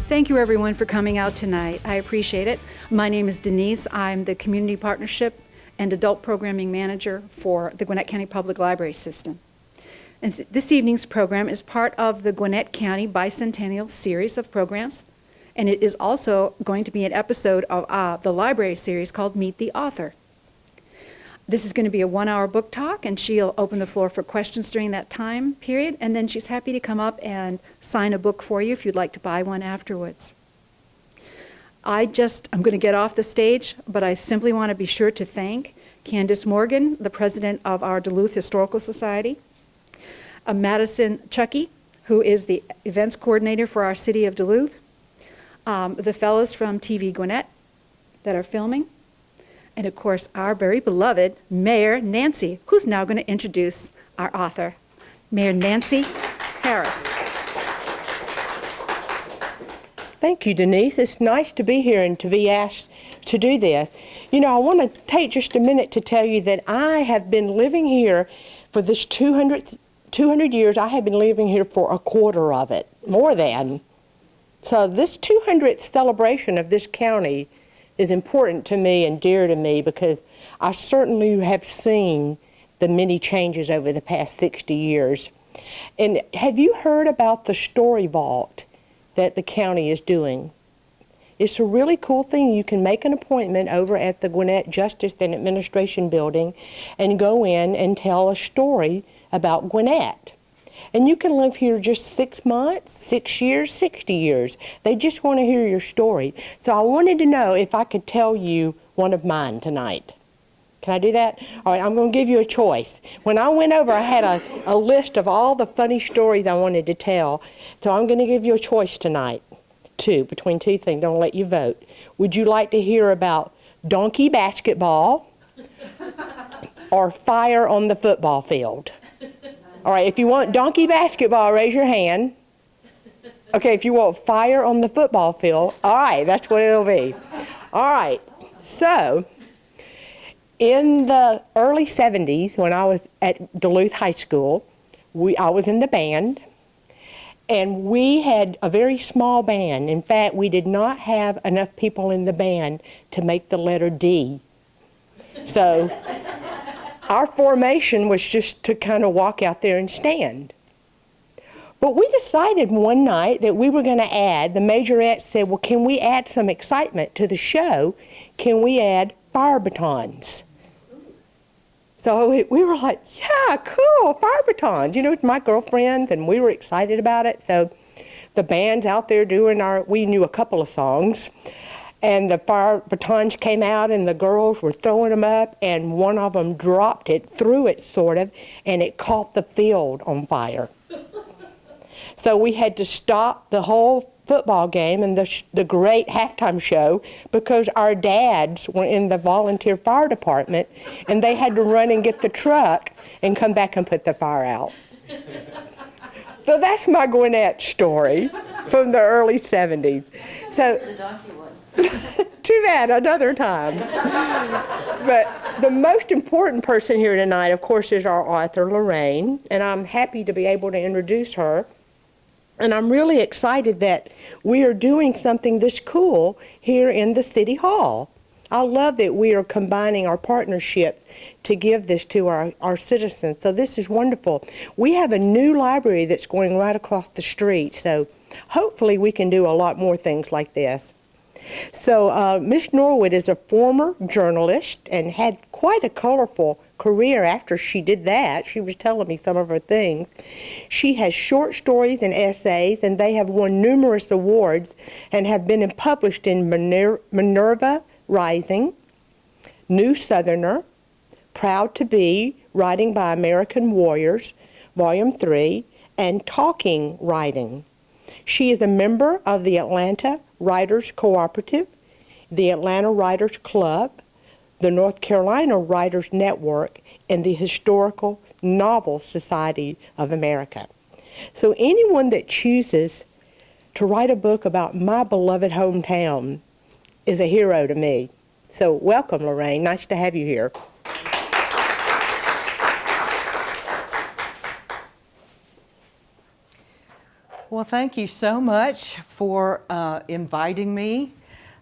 Thank you everyone for coming out tonight. I appreciate it. My name is Denise. I'm the Community Partnership and Adult Programming Manager for the Gwinnett County Public Library System. And this evening's program is part of the Gwinnett County Bicentennial series of programs, and it is also going to be an episode of the library series called Meet the Author. This is going to be a 1-hour book talk, and she'll open the floor for questions during that time period, and then she's happy to come up and sign a book for you if you'd like to buy one afterwards. I'm going to get off the stage, but I simply want to be sure to thank Candace Morgan, the president of our Duluth Historical Society, Madison Chucky, who is the events coordinator for our city of Duluth, the fellows from TV Gwinnett that are filming, and of course our very beloved Mayor Nancy, who's now going to introduce our author, Mayor Nancy Harris. Thank you, Denise. It's nice to be here and to be asked to do this. You know, I want to take just a minute to tell you that I have been living here for this 200 years. I have been living here for a quarter of it, more than. So this 200th celebration of this county is important to me and dear to me because I certainly have seen the many changes over the past 60 years. And have you heard about the Story Vault that the county is doing? It's a really cool thing. You can make an appointment over at the Gwinnett Justice and Administration Building and go in and tell a story about Gwinnett. And you can live here just 6 months, 6 years, 60 years. They just want to hear your story. So I wanted to know if I could tell you one of mine tonight. Can I do that? All right, I'm going to give you a choice. When I went over, I had a list of all the funny stories I wanted to tell. So I'm going to give you a choice tonight, between two things. Don't let you vote. Would you like to hear about donkey basketball or fire on the football field? All right, if you want donkey basketball, raise your hand. Okay, if you want fire on the football field, all right, that's what it'll be. All right, so in the early 70s, when I was at Duluth High School, I was in the band, and we had a very small band. In fact, we did not have enough people in the band to make the letter D. So our formation was just to kind of walk out there and stand. But we decided one night that we were going to add, the majorette said, well, can we add some excitement to the show? Can we add fire batons? So we were like, yeah, cool, fire batons. You know, my girlfriends, and we were excited about it. So the band's out there doing we knew a couple of songs. And the fire batons came out, and the girls were throwing them up, and one of them dropped it, threw it sort of, and it caught the field on fire. So we had to stop the whole football game and the great halftime show because our dads were in the volunteer fire department, and they had to run and get the truck and come back and put the fire out. So that's my Gwinnett story from the early 70s. So, the donkey one. Too bad, another time. But the most important person here tonight, of course, is our author, Lorraine, and I'm happy to be able to introduce her. And I'm really excited that we are doing something this cool here in the City Hall. I love that we are combining our partnership to give this to our citizens. So this is wonderful. We have a new library that's going right across the street, so hopefully we can do a lot more things like this. So Miss Norwood is a former journalist and had quite a colorful career after she did that. She was telling me some of her things. She has short stories and essays, and they have won numerous awards and have been published in Minerva Rising, New Southerner, Proud to Be, Writing by American Warriors, Volume 3, and Talking Writing. She is a member of the Atlanta Writers Cooperative, the Atlanta Writers Club, the North Carolina Writers Network, and the Historical Novel Society of America. So anyone that chooses to write a book about my beloved hometown is a hero to me. So welcome, Lorraine. Nice to have you here. Well, thank you so much for inviting me.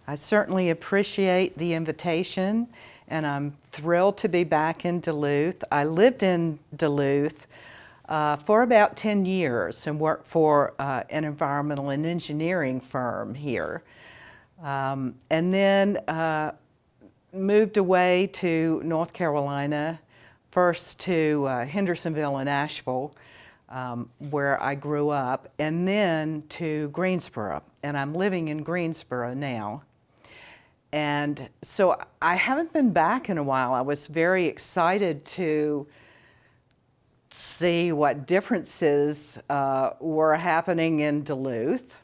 I certainly appreciate the invitation, and I'm thrilled to be back in Duluth. I lived in Duluth for about 10 years and worked for an environmental and engineering firm here. And then moved away to North Carolina, first to Hendersonville and Asheville, where I grew up, and then to Greensboro, and I'm living in Greensboro now. And so I haven't been back in a while. I was very excited to see what differences were happening in Duluth.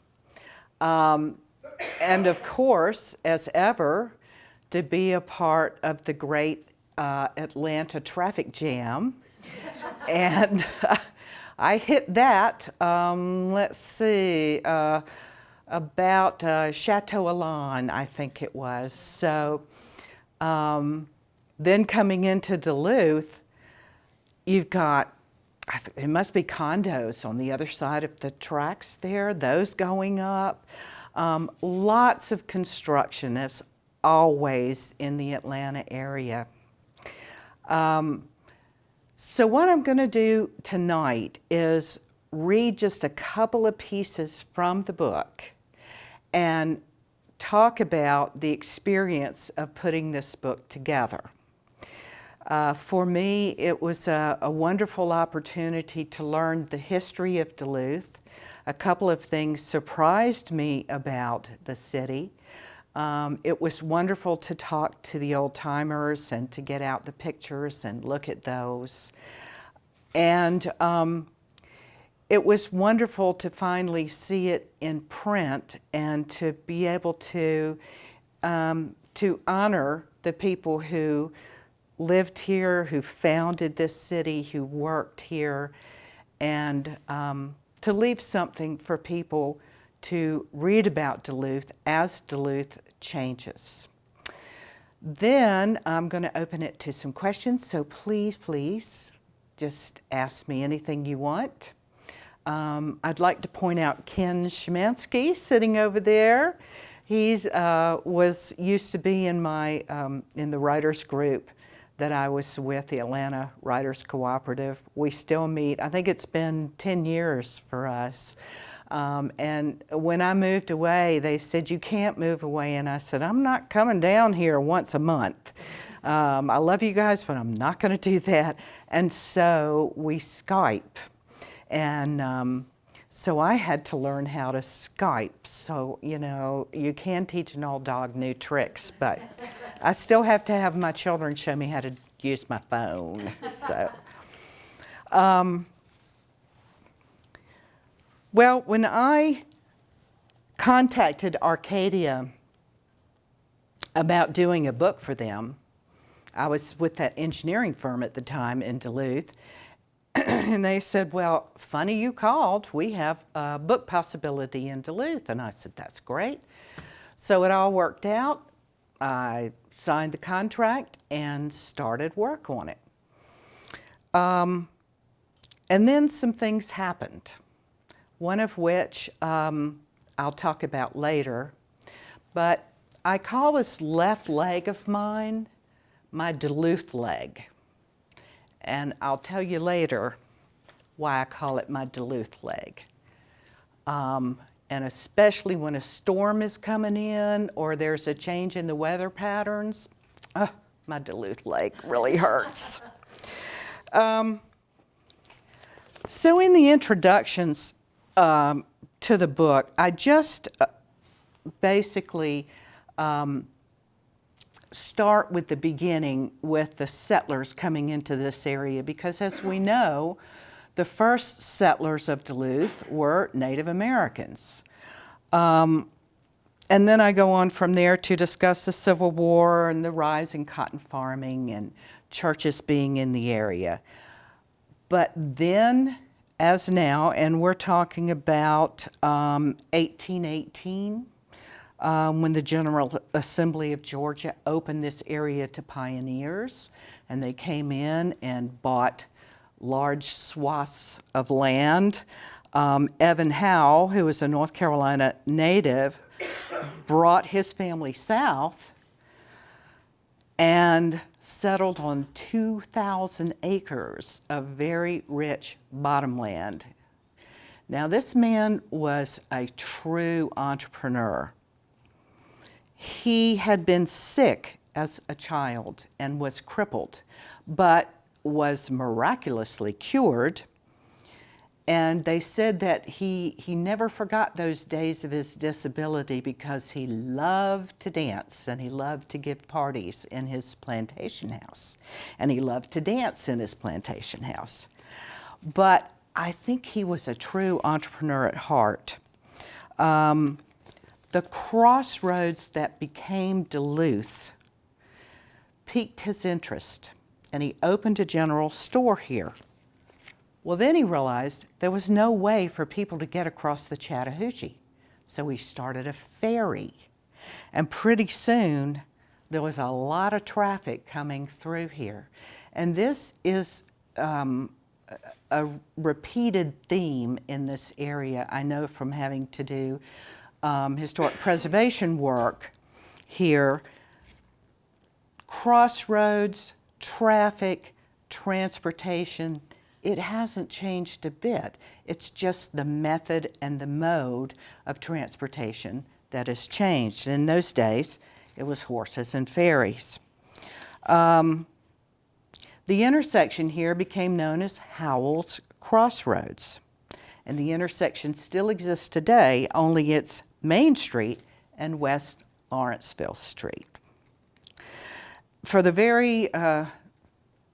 And of course, as ever, to be a part of the great Atlanta traffic jam. And I hit that, let's see, about Chateau Elan, I think it was. So then coming into Duluth, you've got, it must be condos on the other side of the tracks there, those going up. Lots of construction, as always, in the Atlanta area. So what I'm going to do tonight is read just a couple of pieces from the book and talk about the experience of putting this book together. For me, it was a wonderful opportunity to learn the history of Duluth. A couple of things surprised me about the city. It was wonderful to talk to the old timers and to get out the pictures and look at those. And it was wonderful to finally see it in print and to be able to honor the people who lived here, who founded this city, who worked here, and to leave something for people to read about Duluth as Duluth changes. Then I'm going to open it to some questions, so please just ask me anything you want. I'd like to point out Ken Szymanski sitting over there. He's used to be in my in the writers group that I was with, the Atlanta Writers Cooperative. We still meet. I think it's been 10 years for us. And when I moved away, they said, "You can't move away." And I said, "I'm not coming down here once a month. I love you guys, but I'm not going to do that." And so we Skype. And so I had to learn how to Skype. So, you know, you can teach an old dog new tricks, but I still have to have my children show me how to use my phone. So, well, when I contacted Arcadia about doing a book for them, I was with that engineering firm at the time in Duluth, and they said, "Well, funny you called. We have a book possibility in Duluth." And I said, "That's great." So it all worked out. I signed the contract and started work on it. And then some things happened, one of which I'll talk about later. But I call this left leg of mine my Duluth leg. And I'll tell you later why I call it my Duluth leg. And especially when a storm is coming in or there's a change in the weather patterns, my Duluth leg really hurts. So in the introductions to the book, I just basically start with the beginning with the settlers coming into this area, because as we know, the first settlers of Duluth were Native Americans. And then I go on from there to discuss the Civil War and the rise in cotton farming and churches being in the area. But then, as now, and we're talking about 1818, when the General Assembly of Georgia opened this area to pioneers, and they came in and bought large swaths of land Evan Howe, who was a North Carolina native, brought his family south and settled on 2,000 acres of very rich bottomland. Now, this man was a true entrepreneur. He had been sick as a child and was crippled, but was miraculously cured. And they said that he never forgot those days of his disability because he loved to dance and he loved to give parties in his plantation house. And he loved to dance in his plantation house. But I think he was a true entrepreneur at heart. The crossroads that became Duluth piqued his interest, and he opened a general store here. Well, then he realized there was no way for people to get across the Chattahoochee, so he started a ferry. And pretty soon, there was a lot of traffic coming through here. And this is a repeated theme in this area. I know from having to do historic preservation work here. Crossroads, traffic, transportation, it hasn't changed a bit. It's just the method and the mode of transportation that has changed. In those days, it was horses and ferries. The intersection here became known as Howell's Crossroads. And the intersection still exists today, only it's Main Street and West Lawrenceville Street. For the very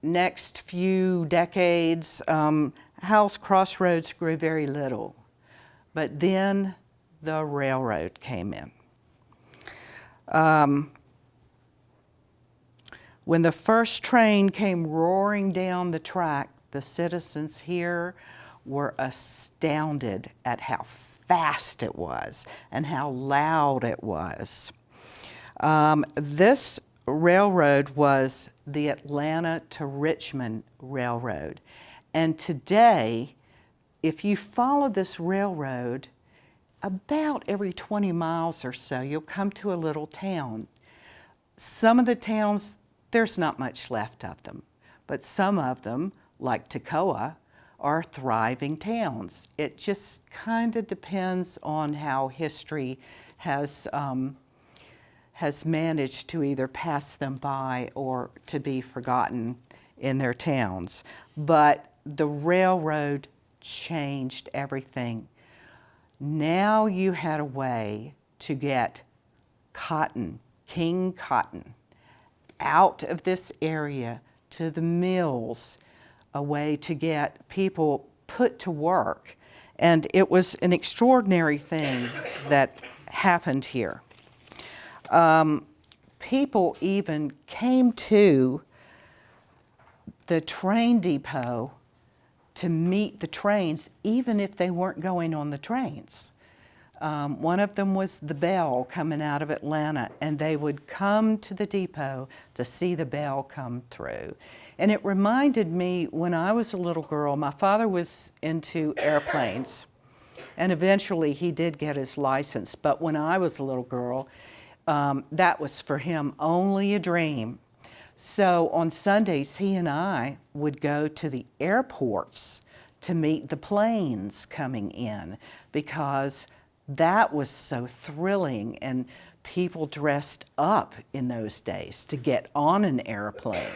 next few decades, Howell's Crossroads grew very little. But then the railroad came in. When the first train came roaring down the track, the citizens here were astounded at how fast it was and how loud it was. This railroad was the Atlanta to Richmond Railroad. And today, if you follow this railroad, about every 20 miles or so, you'll come to a little town. Some of the towns, there's not much left of them, but some of them, like Toccoa, are thriving towns. It just kind of depends on how history has managed to either pass them by or to be forgotten in their towns. But the railroad changed everything. Now you had a way to get cotton, king cotton, out of this area to the mills, a way to get people put to work. And it was an extraordinary thing that happened here. People even came to the train depot to meet the trains, even if they weren't going on the trains. One of them was the Bell coming out of Atlanta, and they would come to the depot to see the Bell come through. And it reminded me when I was a little girl, my father was into airplanes, and eventually he did get his license. But when I was a little girl, that was for him only a dream. So on Sundays, he and I would go to the airports to meet the planes coming in, because that was so thrilling, and people dressed up in those days to get on an airplane.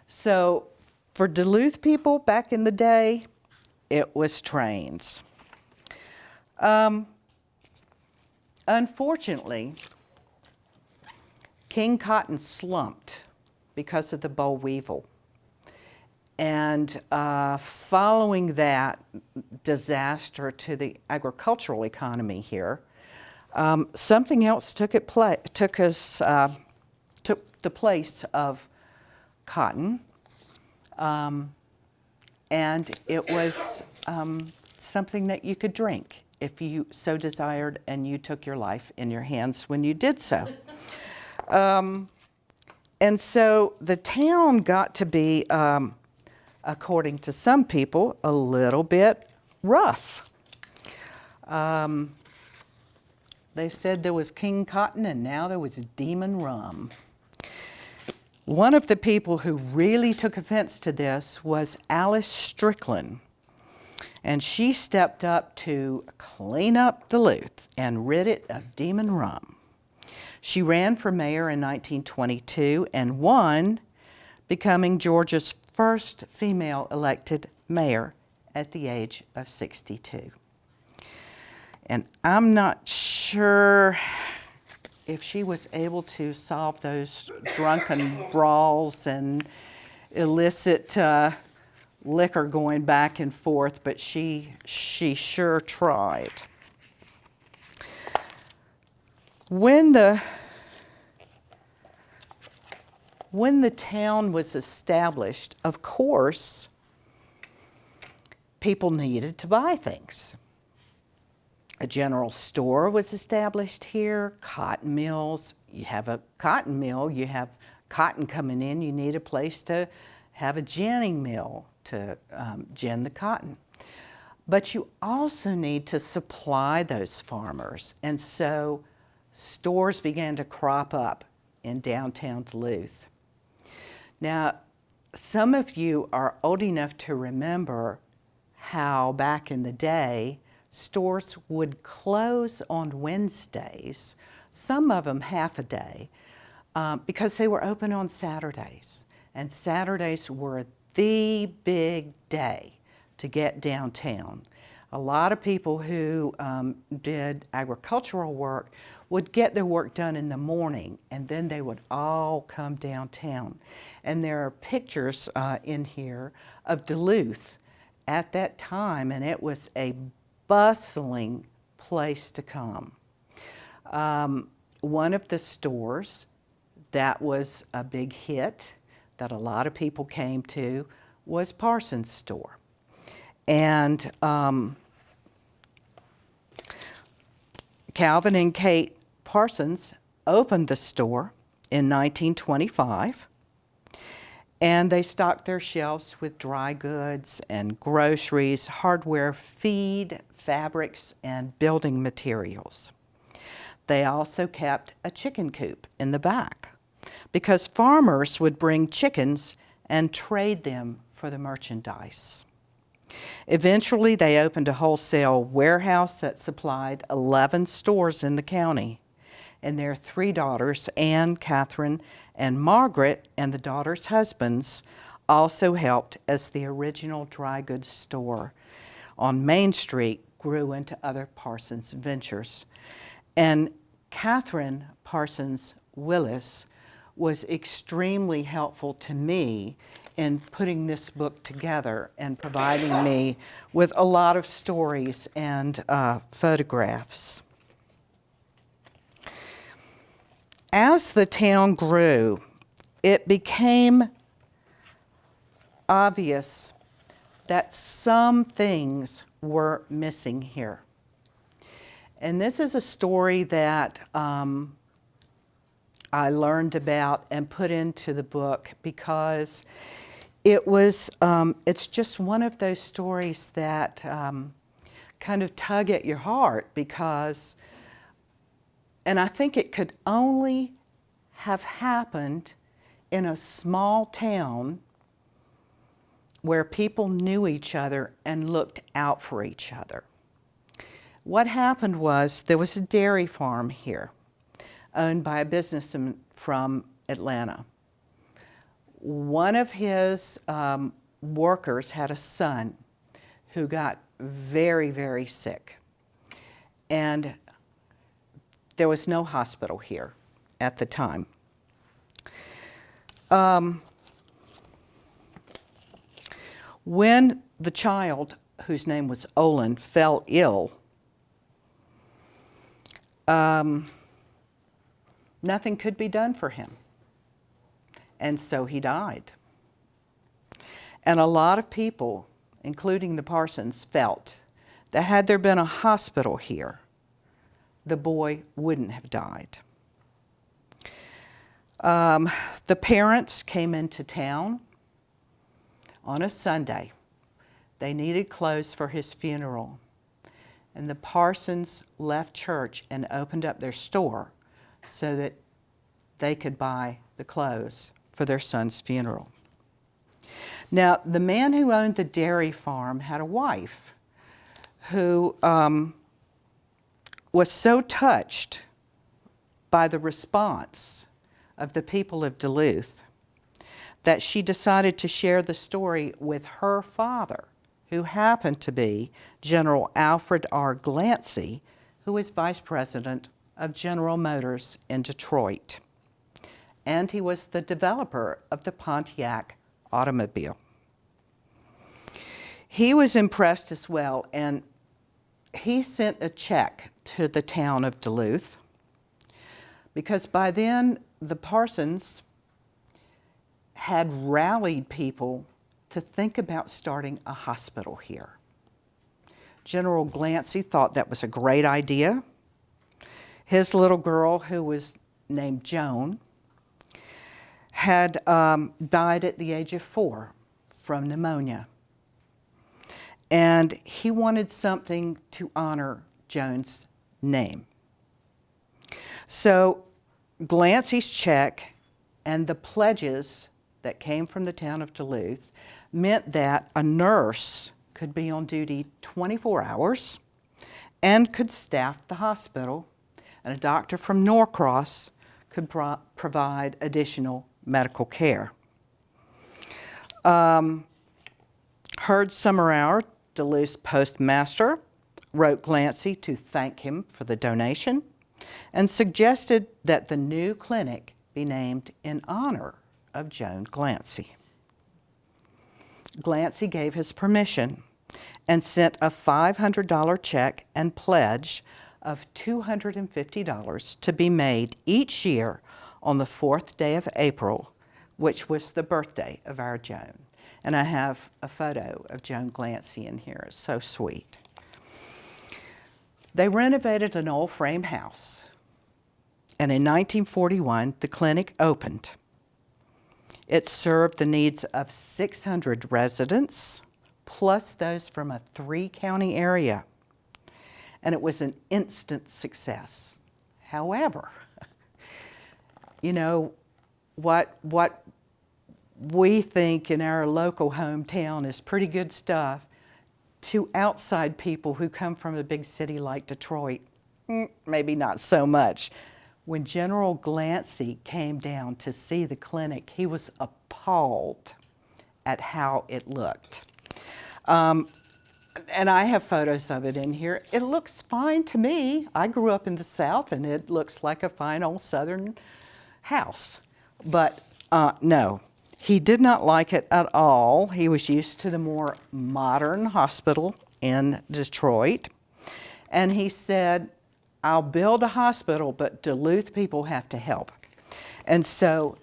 So for Duluth people back in the day, it was trains. Unfortunately, King Cotton slumped because of the boll weevil. And following that disaster to the agricultural economy here, something else took the place of cotton, and it was something that you could drink if you so desired, and you took your life in your hands when you did so. And so the town got to be, according to some people, a little bit rough. They said there was King Cotton and now there was Demon Rum. One of the people who really took offense to this was Alice Strickland, and she stepped up to clean up Duluth and rid it of Demon Rum. She ran for mayor in 1922 and won, becoming Georgia's first female elected mayor at the age of 62. And I'm not sure if she was able to solve those drunken brawls and illicit liquor going back and forth, but she sure tried. When the town was established, of course, people needed to buy things. A general store was established here, cotton mills. You have a cotton mill, you have cotton coming in, you need a place to have a ginning mill to gin the cotton. But you also need to supply those farmers, and so stores began to crop up in downtown Duluth. Now, some of you are old enough to remember how back in the day, stores would close on Wednesdays, some of them half a day, because they were open on Saturdays. And Saturdays were the big day to get downtown. A lot of people who did agricultural work would get their work done in the morning, and then they would all come downtown. And there are pictures in here of Duluth at that time, and it was a bustling place to come. One of the stores that was a big hit that a lot of people came to was Parsons Store. And Calvin and Kate Parsons opened the store in 1925. And they stocked their shelves with dry goods and groceries, hardware, feed, fabrics, and building materials. They also kept a chicken coop in the back because farmers would bring chickens and trade them for the merchandise. Eventually, they opened a wholesale warehouse that supplied 11 stores in the county. And their three daughters, Anne, Catherine, and Margaret, and the daughters' husbands, also helped as the original dry goods store on Main Street grew into other Parsons ventures. And Catherine Parsons Willis was extremely helpful to me in putting this book together and providing me with a lot of stories and photographs. As the town grew, it became obvious that some things were missing here. And this is a story that I learned about and put into the book because it's just one of those stories that kind of tug at your heart because, and I think it could only have happened in a small town where people knew each other and looked out for each other. What happened was there was a dairy farm here owned by a businessman from Atlanta. One of his workers had a son who got very, very sick. And there was no hospital here at the time. When the child, whose name was Olin, fell ill, nothing could be done for him. And so he died. And a lot of people, including the Parsons, felt that had there been a hospital here, the boy wouldn't have died. The parents came into town on a Sunday. They needed clothes for his funeral. And the Parsons left church and opened up their store so that they could buy the clothes for their son's funeral. Now, the man who owned the dairy farm had a wife who was so touched by the response of the people of Duluth that she decided to share the story with her father, who happened to be General Alfred R. Glancy, who was vice president of General Motors in Detroit. And he was the developer of the Pontiac automobile. He was impressed as well, and he sent a check to the town of Duluth, because by then the Parsons had rallied people to think about starting a hospital here. General Glancy thought that was a great idea. His little girl, who was named Joan, had died at the age of 4 from pneumonia. And he wanted something to honor Joan's name. So Glancy's check and the pledges that came from the town of Duluth meant that a nurse could be on duty 24 hours and could staff the hospital, and a doctor from Norcross could provide additional medical care. Herd Summerhour, Duluth's postmaster, wrote Glancy to thank him for the donation and suggested that the new clinic be named in honor of Joan Glancy. Glancy gave his permission and sent a $500 check and pledge of $250 to be made each year on the 4th day of April, which was the birthday of our Joan. And I have a photo of Joan Glancy in here. It's so sweet. They renovated an old frame house, and in 1941, the clinic opened. It served the needs of 600 residents, plus those from a 3-county area, and it was an instant success. However, you know, what we think in our local hometown is pretty good stuff, to outside people who come from a big city like Detroit, maybe not so much. When General Glancy came down to see the clinic, he was appalled at how it looked. And I have photos of it in here. It looks fine to me. I grew up in the South, and it looks like a fine old Southern house. But no, he did not like it at all. He was used to the more modern hospital in Detroit. And he said, I'll build a hospital, but Duluth people have to help. And so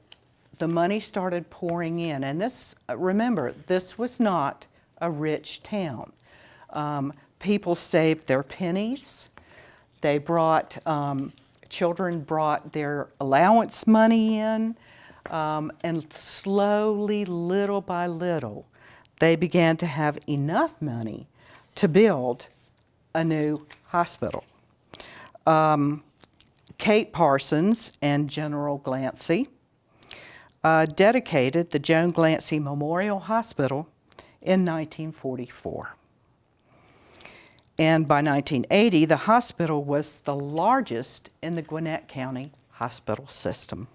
the money started pouring in. And this, remember, this was not a rich town. People saved their pennies. They brought, children brought their allowance money in. And slowly, little by little, they began to have enough money to build a new hospital. Kate Parsons and General Glancy dedicated the Joan Glancy Memorial Hospital in 1944. And by 1980, the hospital was the largest in the Gwinnett County hospital system.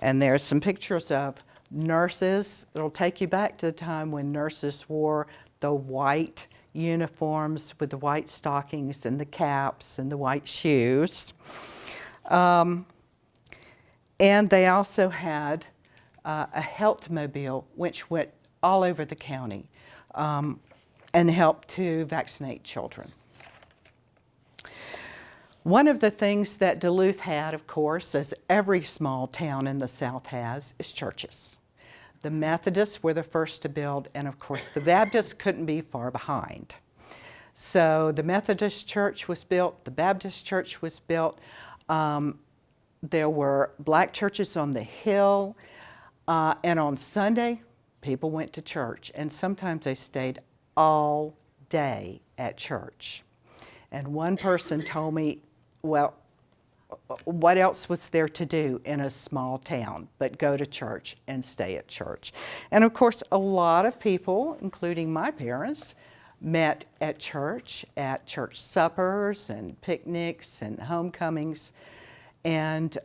And there's some pictures of nurses. It'll take you back to the time when nurses wore the white uniforms with the white stockings and the caps and the white shoes. And they also had a health mobile which went all over the county and helped to vaccinate children. One of the things that Duluth had, of course, as every small town in the South has, is churches. The Methodists were the first to build, and of course the Baptists couldn't be far behind. So the Methodist church was built, the Baptist church was built. There were black churches on the hill, and on Sunday, people went to church, and sometimes they stayed all day at church. And one person told me, well, what else was there to do in a small town but go to church and stay at church? And of course, a lot of people, including my parents, met at church suppers and picnics and homecomings. And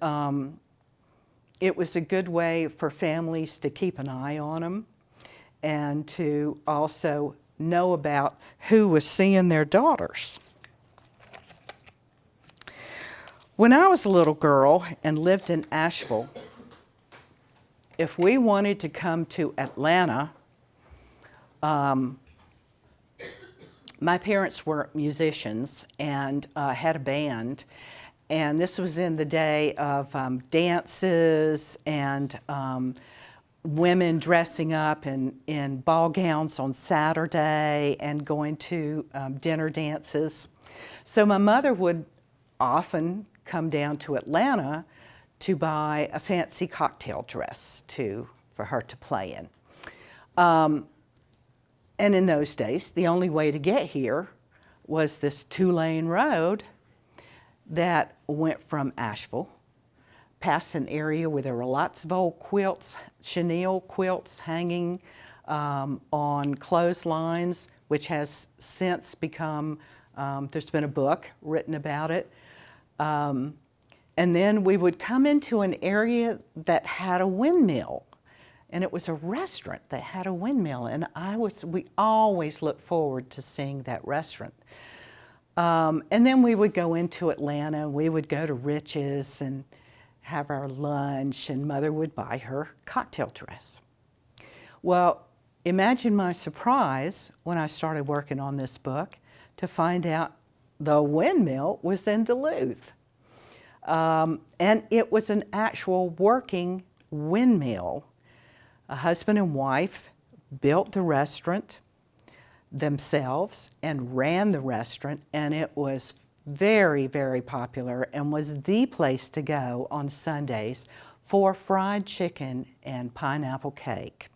it was a good way for families to keep an eye on them and to also know about who was seeing their daughters. When I was a little girl and lived in Asheville, if we wanted to come to Atlanta, my parents were musicians and had a band, and this was in the day of dances and women dressing up in ball gowns on Saturday and going to dinner dances. So my mother would often come down to Atlanta to buy a fancy cocktail dress for her to play in. And in those days, the only way to get here was this 2-lane road that went from Asheville, past an area where there were lots of old quilts, chenille quilts hanging on clotheslines, which has since become, there's been a book written about it. And then we would come into an area that had a windmill, and it was a restaurant that had a windmill, and we always looked forward to seeing that restaurant. And then we would go into Atlanta, we would go to Rich's and have our lunch, and Mother would buy her cocktail dress. Well, imagine my surprise when I started working on this book to find out the windmill was in Duluth. And it was an actual working windmill. A husband and wife built the restaurant themselves and ran the restaurant, and it was very, very popular and was the place to go on Sundays for fried chicken and pineapple cake.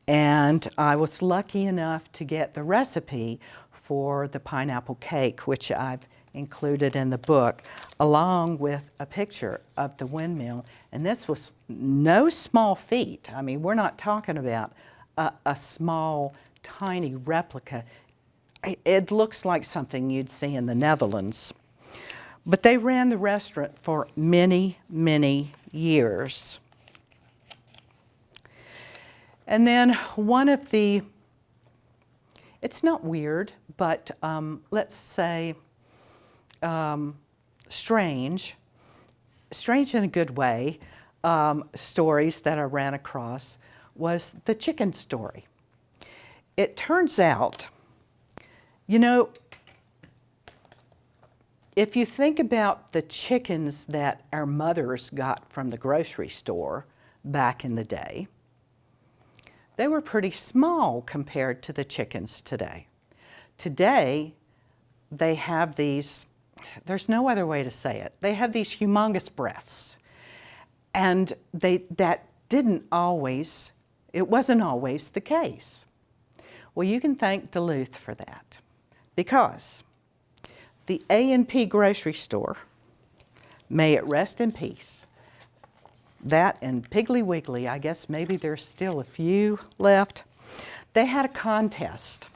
And I was lucky enough to get the recipe for the pineapple cake, which I've included in the book, along with a picture of the windmill. And this was no small feat. I mean, we're not talking about a small, tiny replica. It looks like something you'd see in the Netherlands. But they ran the restaurant for many, many years. And then it's not weird, but let's say strange in a good way, stories that I ran across was the chicken story. It turns out, if you think about the chickens that our mothers got from the grocery store back in the day, they were pretty small compared to the chickens today. Today, they have these, there's no other way to say it, they have these humongous breasts. And it wasn't always the case. Well, you can thank Duluth for that, because the A&P grocery store, may it rest in peace, that and Piggly Wiggly, I guess maybe there's still a few left, they had a contest.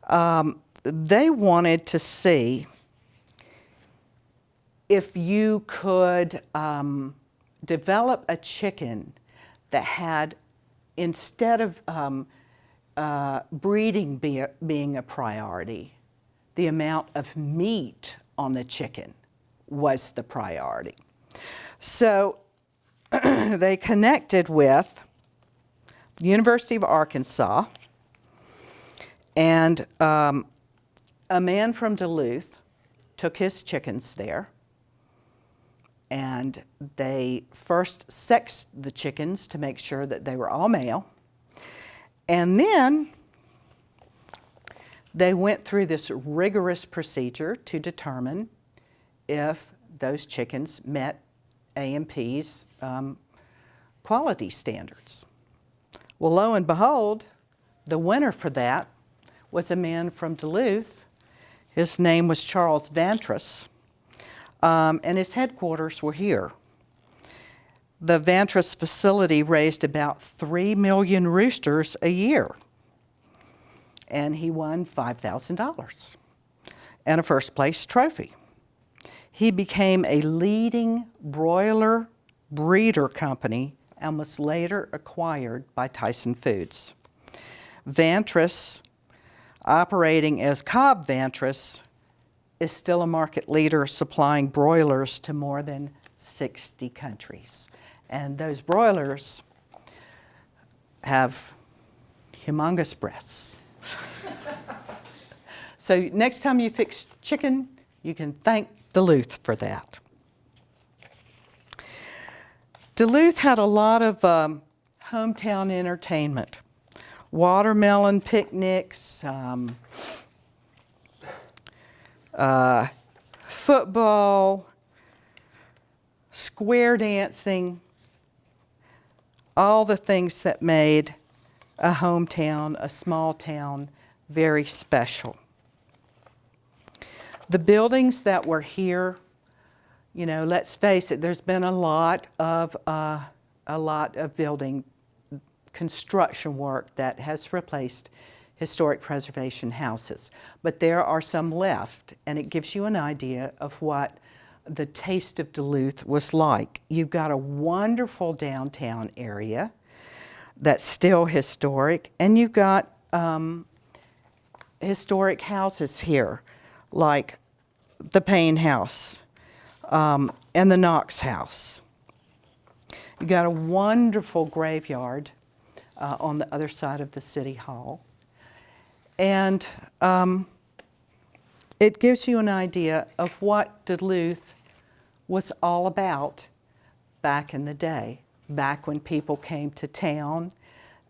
They wanted to see if you could develop a chicken that had, instead of breeding being a priority, the amount of meat on the chicken was the priority. So they connected with the University of Arkansas, and a man from Duluth took his chickens there, and they first sexed the chickens to make sure that they were all male, and then they went through this rigorous procedure to determine if those chickens met A&P's quality standards. Well, lo and behold, the winner for that was a man from Duluth. His name was Charles Vantrus, and his headquarters were here. The Vantrus facility raised about 3 million roosters a year, and he won $5,000 and a first place trophy. He became a leading broiler breeder company and was later acquired by Tyson Foods. Vantrus, operating as Cobb Vantrus, is still a market leader supplying broilers to more than 60 countries. And those broilers have humongous breasts. So next time you fix chicken, you can thank Duluth for that. Duluth had a lot of hometown entertainment. Watermelon picnics, football, square dancing, all the things that made a hometown, a small town, very special. The buildings that were here, you know, let's face it, there's been a lot of building construction work that has replaced historic preservation houses. But there are some left, and it gives you an idea of what the taste of Duluth was like. You've got a wonderful downtown area that's still historic, and you've got historic houses here, like the Payne House and the Knox House. You got a wonderful graveyard on the other side of the City Hall. And it gives you an idea of what Duluth was all about back in the day, back when people came to town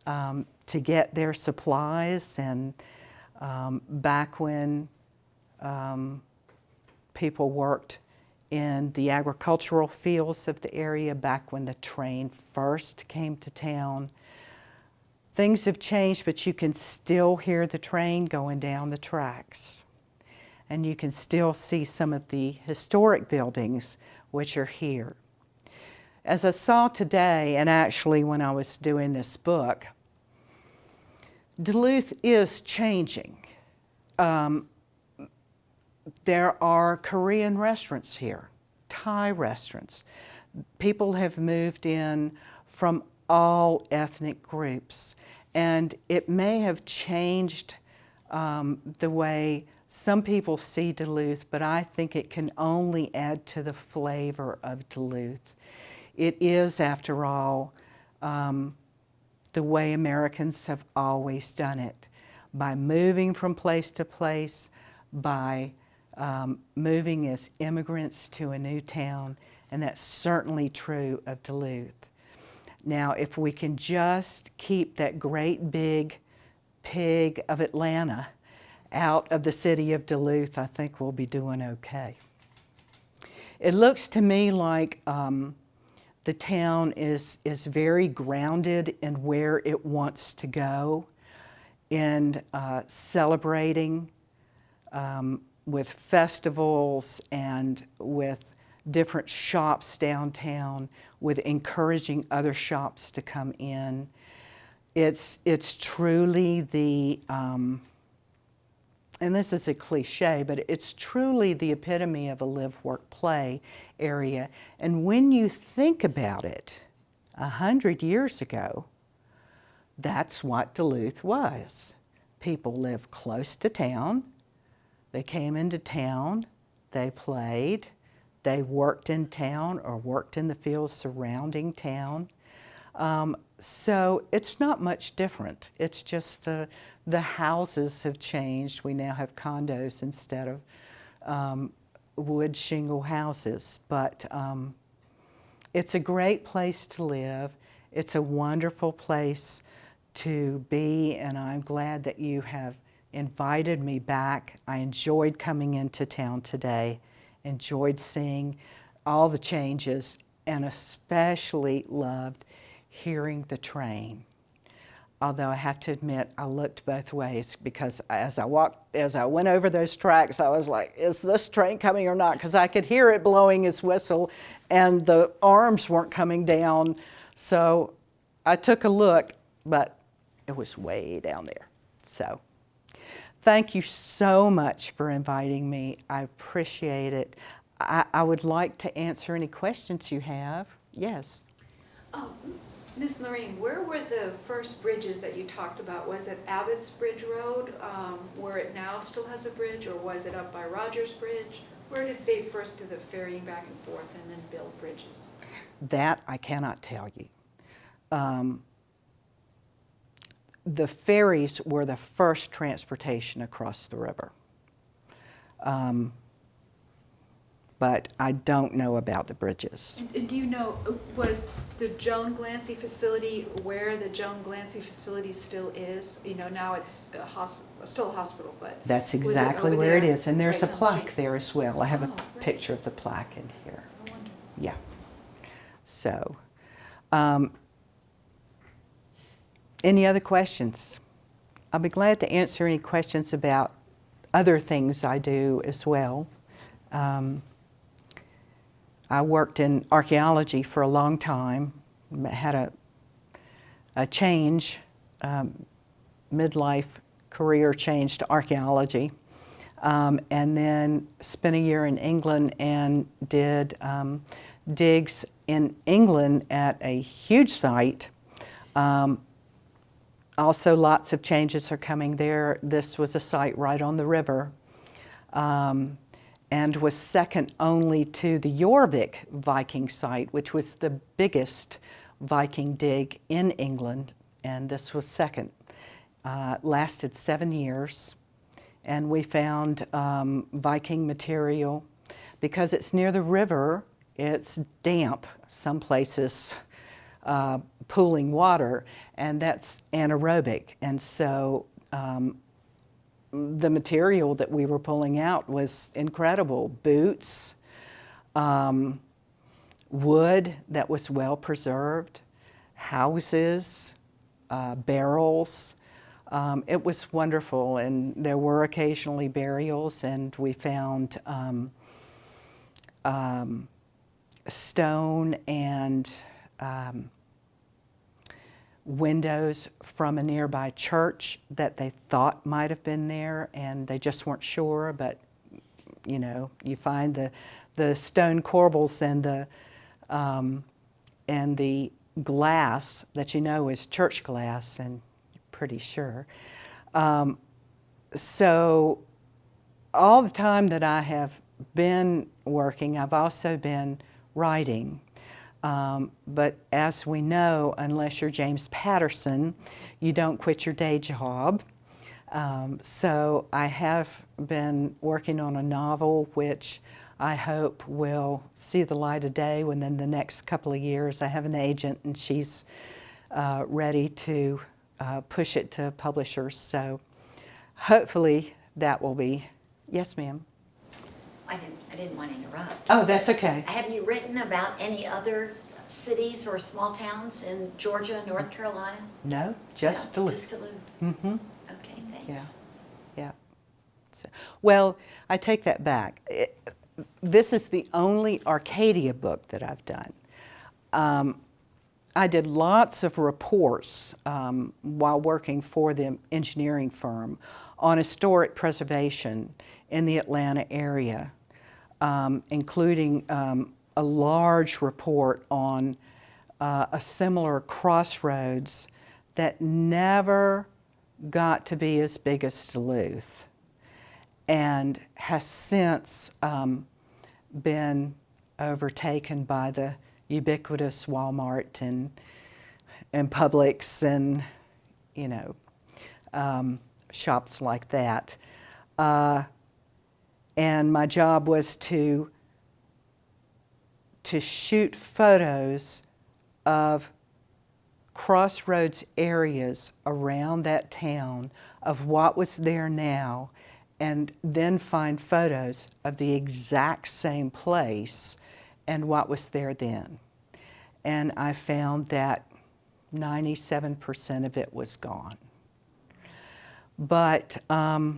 to get their supplies, and back when people worked in the agricultural fields of the area, back when the train first came to town. Things have changed, but you can still hear the train going down the tracks. And you can still see some of the historic buildings which are here. As I saw today, and actually when I was doing this book, Duluth is changing. There are Korean restaurants here, Thai restaurants. People have moved in from all ethnic groups, and it may have changed the way some people see Duluth, but I think it can only add to the flavor of Duluth. It is, after all, the way Americans have always done it, by moving from place to place, by moving as immigrants to a new town, and that's certainly true of Duluth. Now, if we can just keep that great big pig of Atlanta out of the city of Duluth, I think we'll be doing okay. It looks to me like the town is very grounded in where it wants to go, in celebrating with festivals and with different shops downtown, with encouraging other shops to come in. It's truly the, and this is a cliche, but it's truly the epitome of a live, work, play area. And when you think about it, 100 years ago, that's what Duluth was. People lived close to town. They came into town, they played, they worked in town or worked in the fields surrounding town. So it's not much different. It's just the houses have changed. We now have condos instead of wood shingle houses. But it's a great place to live. It's a wonderful place to be, and I'm glad that you have invited me back. I enjoyed coming into town today, enjoyed seeing all the changes, and especially loved hearing the train. although I have to admit, I looked both ways because as I went over those tracks, I was like, is this train coming or not? Because I could hear it blowing his whistle and the arms weren't coming down. So I took a look, but it was way down there. So thank you so much for inviting me. I appreciate it. I would like to answer any questions you have. Yes. Miss Lorraine, where were the first bridges that you talked about? Was it Abbott's Bridge Road, where it now still has a bridge, or was it up by Rogers Bridge? Where did they first do the ferrying back and forth and then build bridges? That I cannot tell you. The ferries were the first transportation across the river. But I don't know about the bridges. And do you know, was the Joan Glancy facility where the Joan Glancy facility still is? You know, now it's still a hospital, but That's was it exactly over where there, it is. And there's right a down the plaque street? there as well. I have a Oh, great. picture of the plaque in here. No wonder. Yeah. So, any other questions? I'll be glad to answer any questions about other things I do as well. I worked in archaeology for a long time, had a change, midlife career change to archaeology, and then spent a year in England and did digs in England at a huge site. Also, lots of changes are coming there. This was a site right on the river, and was second only to the Jorvik Viking site, which was the biggest Viking dig in England, and this was second. Lasted 7 years, and we found Viking material. Because it's near the river, it's damp, some places pooling water, and that's anaerobic, and so the material that we were pulling out was incredible. Boots, wood that was well preserved, houses, barrels. It was wonderful, and there were occasionally burials, and we found stone and windows from a nearby church that they thought might have been there, and they just weren't sure. But you know, you find the stone corbels and the glass that you know is church glass, and you're pretty sure. So all the time that I have been working, I've also been writing. But as we know, unless you're James Patterson, you don't quit your day job. So I have been working on a novel which I hope will see the light of day within the next couple of years. I have an agent, and she's ready to push it to publishers. So hopefully that will be. Yes, ma'am. I didn't want to interrupt. Oh, that's okay. Have you written about any other cities or small towns in Georgia, North Carolina? No, just Duluth. Just Duluth. Mm-hmm. Okay, thanks. Yeah. So, well, I take that back. This is the only Arcadia book that I've done. I did lots of reports while working for the engineering firm on historic preservation in the Atlanta area, including a large report on a similar crossroads that never got to be as big as Duluth, and has since been overtaken by the ubiquitous Walmart and Publix and, you know, shops like that. And my job was to shoot photos of crossroads areas around that town of what was there now, and then find photos of the exact same place and what was there then. And I found that 97% of it was gone. But I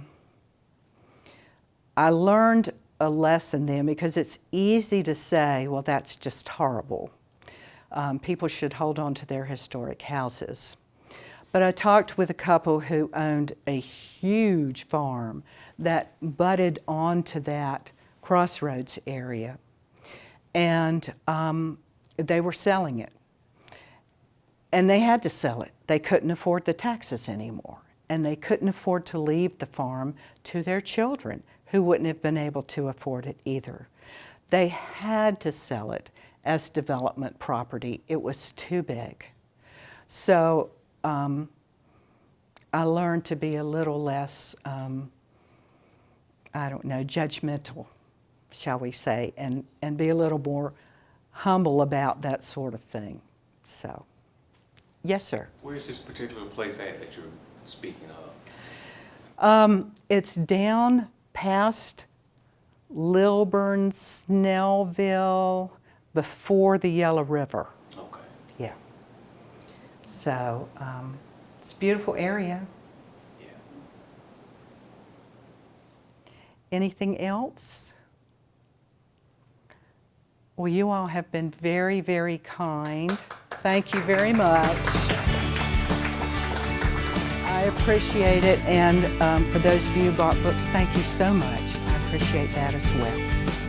learned a lesson then, because it's easy to say, well, that's just horrible. People should hold on to their historic houses. But I talked with a couple who owned a huge farm that butted onto that crossroads area, and they were selling it. And they had to sell it. They couldn't afford the taxes anymore, and they couldn't afford to leave the farm to their children, who wouldn't have been able to afford it either. They had to sell it as development property. It was too big. So I learned to be a little less, I don't know, judgmental, shall we say, and be a little more humble about that sort of thing. So, yes, sir. Where is this particular place at that you're speaking of? It's down past Lilburn, Snellville, before the Yellow River. Okay. Yeah. So, it's a beautiful area. Yeah. Anything else? Well, you all have been very, very kind. Thank you very much. I appreciate it, and for those of you who bought books, thank you so much. I appreciate that as well.